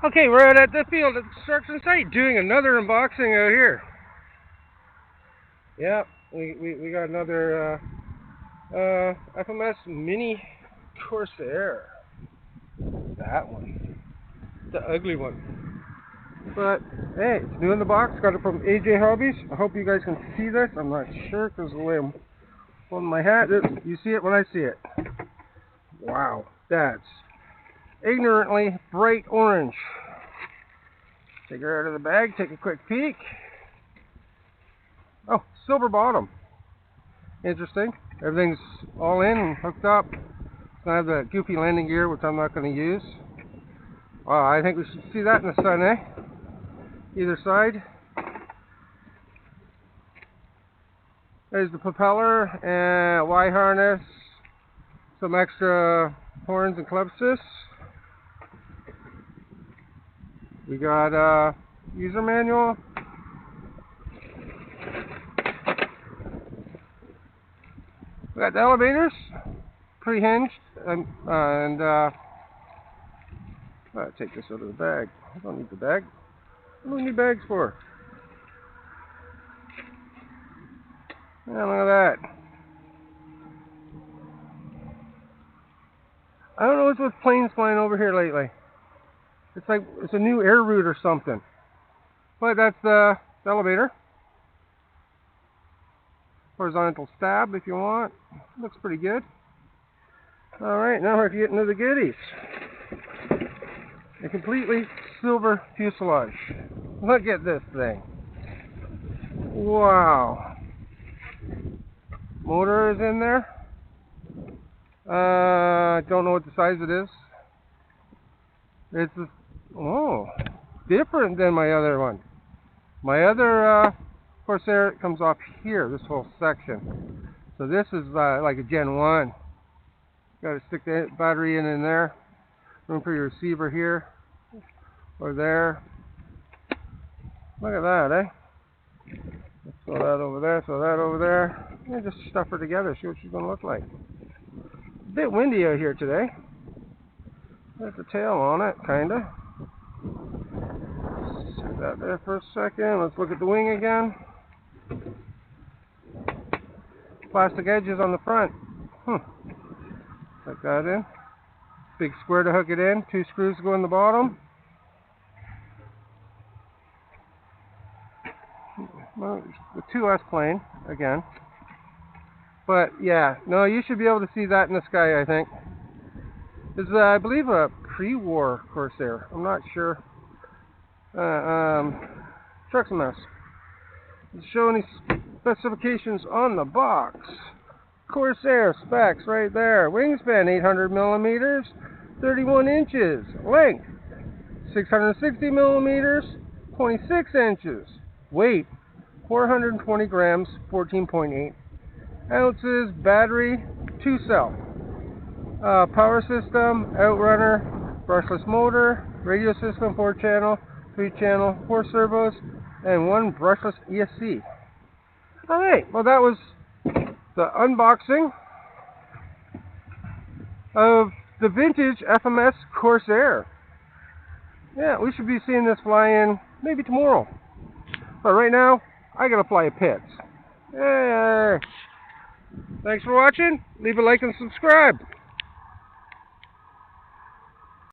Okay, we're out at the field at the construction site doing another unboxing out here. Yeah, we got another FMS Mini Corsair. That one. The ugly one. But, hey, it's new in the box. Got it from AJ Hobbies. I hope you guys can see this. I'm not sure because of the way I'm holding my hat. You see it when I see it. Wow, that's ignorantly bright orange. Take her out of the bag, take a quick peek. Oh, silver bottom. Interesting. Everything's all in and hooked up. It's gonna have the goofy landing gear, which I'm not going to use. I think we should see that in the sun, eh? Either side. There's the propeller and Y harness, some extra horns and club assist. We got a user manual. We got the elevators, pre-hinged, and I'll take this out of the bag. I don't need the bag. What do we need bags for? Yeah, look at that. I don't know what's with planes flying over here lately. It's like it's a new air route or something. But that's the elevator. Horizontal stab if you want. Looks pretty good. Alright, now we're getting into the goodies. A completely silver fuselage. Look at this thing. Wow. Motor is in there. I don't know what the size it is. It's different than my other one. My other Corsair comes off here, this whole section. So this is like a Gen 1. Got to stick the battery in there. Room for your receiver here or there. Look at that, eh? Let's throw that over there, throw that over there. And just stuff her together, see what she's going to look like. A bit windy out here today. There's the tail on it, kinda. Set that there for a second. Let's look at the wing again. Plastic edges on the front. Put that in. Big square to hook it in. 2 screws go in the bottom. Well, the 2S plane again. But yeah, no, you should be able to see that in the sky, I think. This is, I believe, a pre-war Corsair. I'm not sure. Truck's a mess. Doesn't show any specifications on the box. Corsair specs right there. Wingspan 800 millimeters, 31 inches. Length 660 millimeters, 26 inches. Weight 420 grams, 14.8 ounces. Battery 2-cell. Power system, outrunner, brushless motor, radio system, 4-channel, 3-channel, 4 servos, and 1 brushless ESC. Alright, well that was the unboxing of the vintage FMS Corsair. Yeah, we should be seeing this fly in maybe tomorrow. But right now, I gotta fly a pits. Yay! Thanks for watching. Leave a like and subscribe.